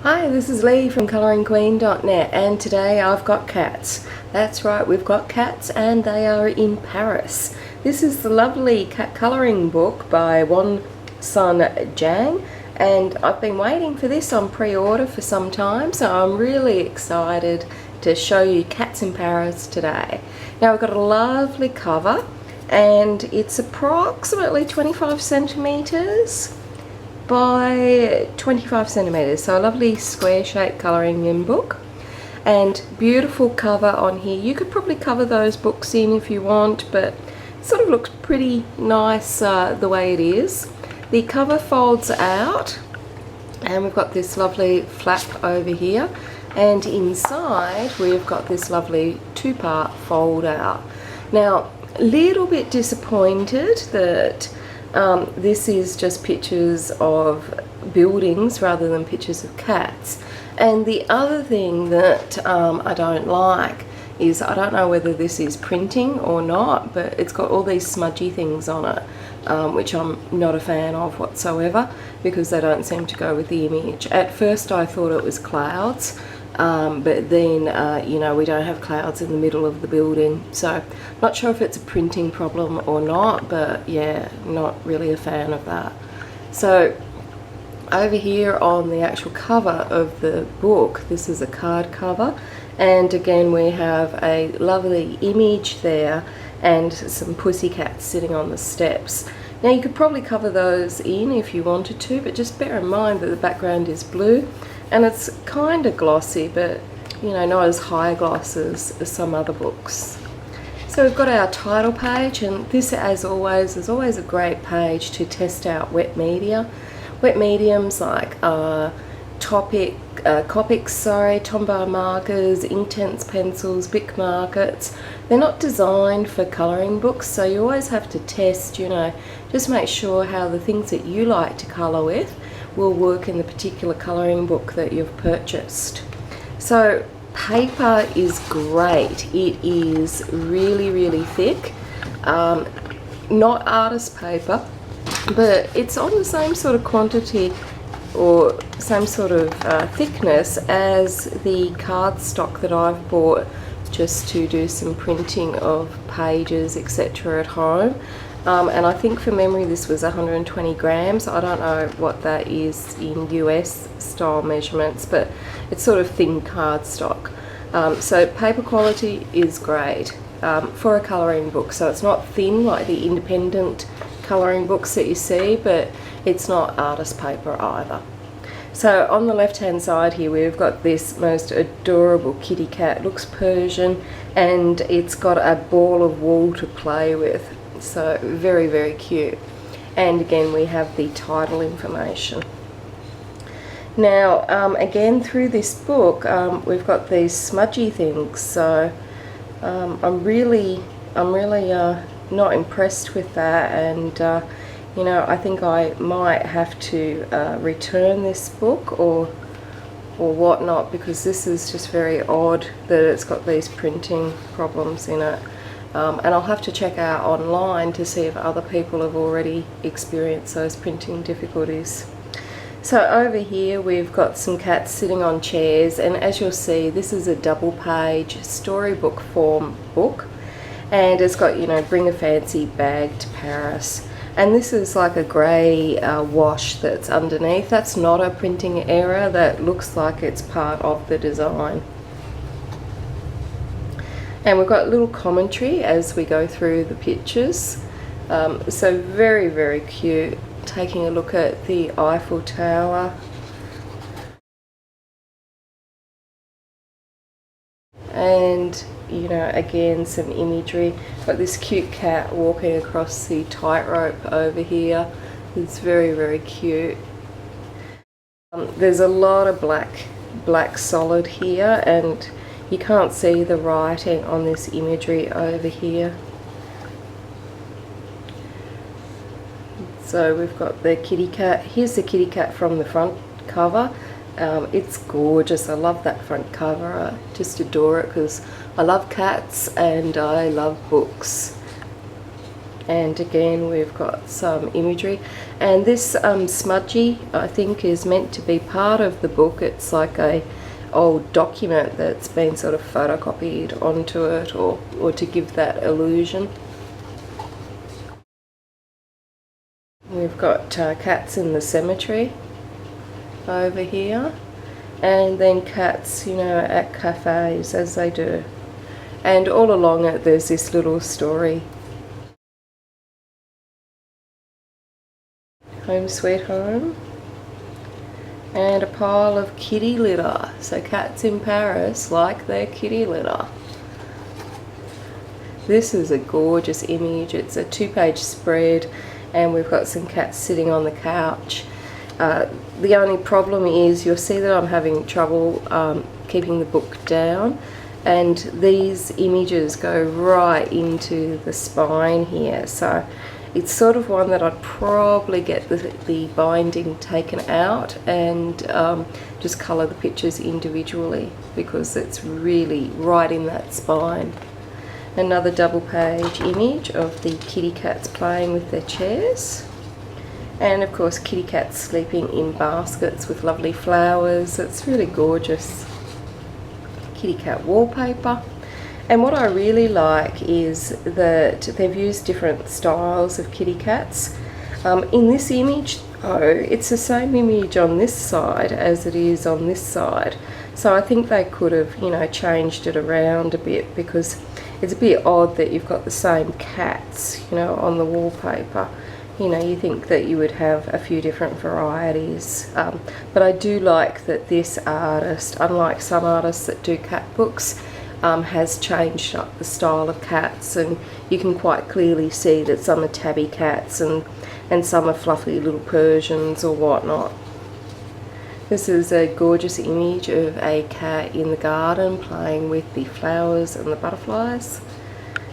Hi, this is Lee from coloringqueen.net, and today I've got cats. That's right, we've got cats and they are in Paris. This is the lovely cat colouring book by Won-Sun Jang, and I've been waiting for this on pre-order for some time, so I'm really excited to show you Cats in Paris today. Now we've got a lovely cover and it's approximately 25 centimetres by 25 centimetres, so a lovely square shaped colouring in book, and beautiful cover on here. You could probably cover those books in if you want, but it sort of looks pretty nice the way it is. The cover folds out and we've got this lovely flap over here, and inside we've got this lovely two-part fold out. Now, a little bit disappointed that this is just pictures of buildings rather than pictures of cats. And the other thing that I don't like is, I don't know whether this is printing or not, but it's got all these smudgy things on it, which I'm not a fan of whatsoever because they don't seem to go with the image. At first I thought it was clouds, but then you know, we don't have clouds in the middle of the building, so not sure if it's a printing problem or not, but yeah, not really a fan of that. So over here on the actual cover of the book, this is a card cover, and again we have a lovely image there and some pussycats sitting on the steps. Now you could probably cover those in if you wanted to, but just bear in mind that the background is blue and it's kind of glossy, but you know, not as high gloss as some other books. So we've got our title page, and this, as always, is always a great page to test out wet media. Wet mediums like Copics, Tombow markers, Inktense pencils, Bic markers. They're not designed for colouring books, so you always have to test, you know, just make sure how the things that you like to colour with will work in the particular colouring book that you've purchased. So paper is great. It is really thick, not artist paper, but it's on the same sort of quantity or same sort of thickness as the cardstock that I've bought just to do some printing of pages, etc. at home. And I think from memory this was 120 grams. I don't know what that is in US style measurements, but it's sort of thin cardstock. So paper quality is great for a colouring book. So it's not thin like the independent colouring books that you see, but it's not artist paper either. So on the left hand side here we've got this most adorable kitty cat. It looks Persian and it's got a ball of wool to play with. So very cute. And again we have the title information. Now again through this book we've got these smudgy things, so I'm really not impressed with that, and you know, I think I might have to return this book or whatnot, because this is just very odd that it's got these printing problems in it. And I'll have to check out online to see if other people have already experienced those printing difficulties. So over here we've got some cats sitting on chairs, and as you'll see, this is a double page storybook form book, and it's got, you know, bring a fancy bag to Paris. And this is like a grey wash that's underneath. That's not a printing error, that looks like it's part of the design. And we've got a little commentary as we go through the pictures. So very cute. Taking a look at the Eiffel Tower. And, you know, again some imagery. Got this cute cat walking across the tightrope over here. It's very cute. There's a lot of black solid here, and you can't see the writing on this imagery over here. So we've got the kitty cat. Here's the kitty cat from the front cover. It's gorgeous. I love that front cover. I just adore it because I love cats and I love books. And again we've got some imagery, and this smudgy I think is meant to be part of the book. It's like a old document that's been sort of photocopied onto it, or to give that illusion. We've got cats in the cemetery over here, and then cats, you know, at cafes, as they do. And all along it there's this little story. Home Sweet Home. And a pile of kitty litter. So cats in Paris like their kitty litter. This is a gorgeous image. It's a 2-page spread, and we've got some cats sitting on the couch. The only problem is you'll see that I'm having trouble keeping the book down, and these images go right into the spine here, so it's sort of one that I'd probably get the binding taken out and just colour the pictures individually, because it's really right in that spine. Another double page image of the kitty cats playing with their chairs. And of course kitty cats sleeping in baskets with lovely flowers. It's really gorgeous. Kitty cat wallpaper. And what I really like is that they've used different styles of kitty cats. In this image, it's the same image on this side as it is on this side. So I think they could have, you know, changed it around a bit, because it's a bit odd that you've got the same cats, you know, on the wallpaper. You know, you think that you would have a few different varieties. But I do like that this artist, unlike some artists that do cat books, has changed up the style of cats, and you can quite clearly see that some are tabby cats and some are fluffy little Persians or whatnot. This is a gorgeous image of a cat in the garden playing with the flowers and the butterflies,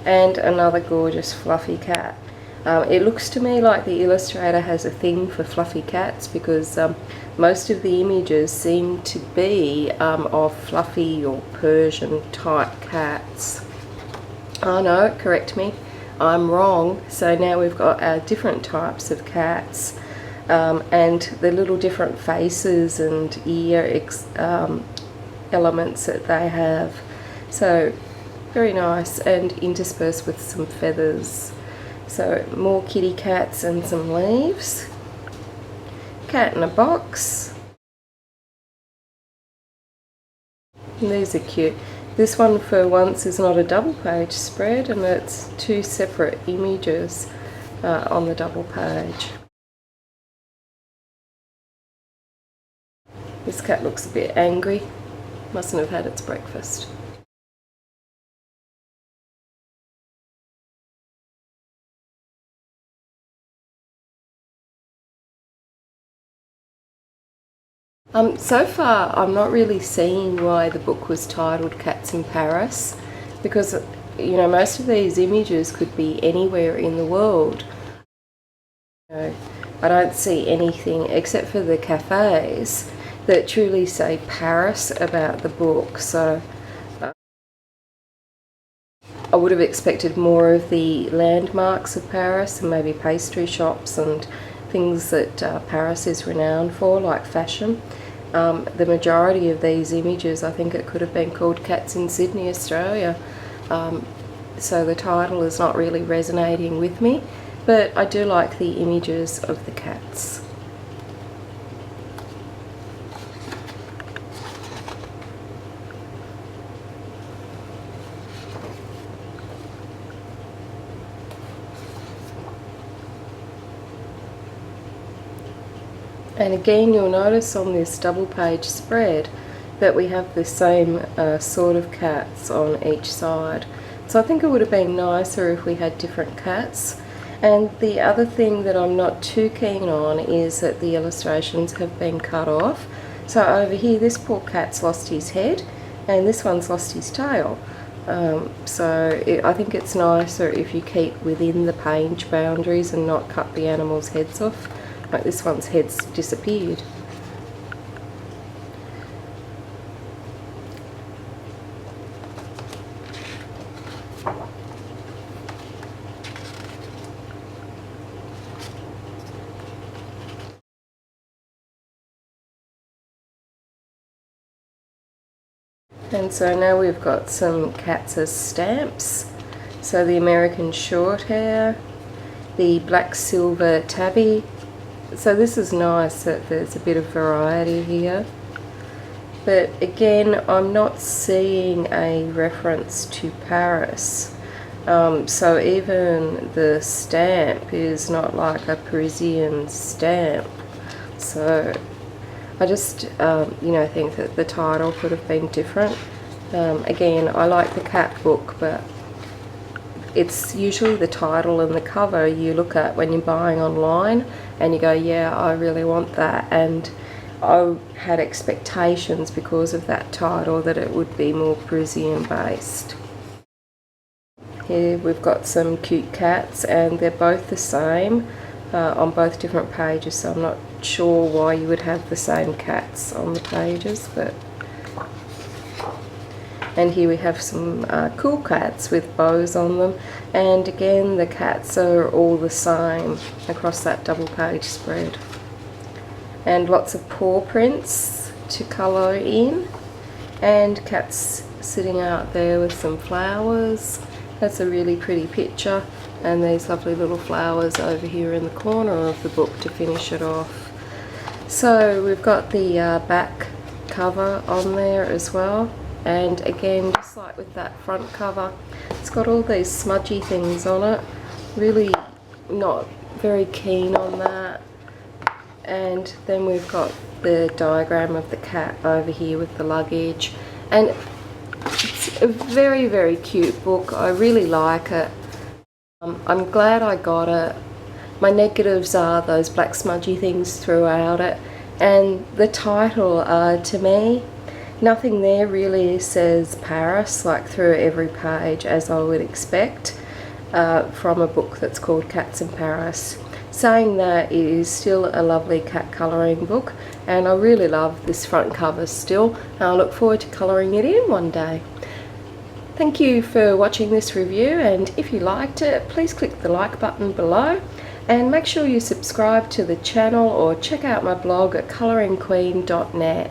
and another gorgeous fluffy cat. It looks to me like the illustrator has a thing for fluffy cats, because most of the images seem to be of fluffy or Persian type cats. Oh no, correct me, I'm wrong. So now we've got different types of cats, and the little different faces and ear elements that they have. So very nice, and interspersed with some feathers. So more kitty cats and some leaves. Cat in a box. And these are cute. This one for once is not a double page spread, and it's 2 separate images on the double page. This cat looks a bit angry. Mustn't have had its breakfast. So far I'm not really seeing why the book was titled Cats in Paris, because, you know, most of these images could be anywhere in the world. You know, I don't see anything except for the cafes that truly say Paris about the book, so I would have expected more of the landmarks of Paris and maybe pastry shops and things that Paris is renowned for, like fashion. The majority of these images, I think it could have been called Cats in Sydney, Australia. So the title is not really resonating with me, but I do like the images of the cats. And again, you'll notice on this double page spread that we have the same sort of cats on each side. So I think it would have been nicer if we had different cats. And the other thing that I'm not too keen on is that the illustrations have been cut off. So over here, this poor cat's lost his head, and this one's lost his tail. I think it's nicer if you keep within the page boundaries and not cut the animals' heads off. Like this one's head's disappeared. And so now we've got some cats as stamps. So the American Shorthair, the black silver tabby. So this is nice that there's a bit of variety here. But again, I'm not seeing a reference to Paris. So even the stamp is not like a Parisian stamp. So I just, think that the title could have been different. Again, I like the cat book, but it's usually the title and the cover you look at when you're buying online and you go, yeah, I really want that. And I had expectations because of that title that it would be more Parisian based. Here we've got some cute cats, and they're both the same on both different pages, so I'm not sure why you would have the same cats on the pages. And here we have some cool cats with bows on them, and again the cats are all the same across that double page spread. And lots of paw prints to colour in, and cats sitting out there with some flowers. That's a really pretty picture, and these lovely little flowers over here in the corner of the book to finish it off. So we've got the back cover on there as well, and again, just like with that front cover, it's got all these smudgy things on it. Really not very keen on that. And then we've got the diagram of the cat over here with the luggage, and it's a very, very cute book. I really like it. I'm glad I got it. My negatives are those black smudgy things throughout it, and the title, to me, nothing there really says Paris like through every page, as I would expect from a book that's called Cats in Paris. Saying that, it is still a lovely cat colouring book, and I really love this front cover still, and I look forward to colouring it in one day. Thank you for watching this review, and if you liked it, please click the like button below, and make sure you subscribe to the channel or check out my blog at coloringqueen.net.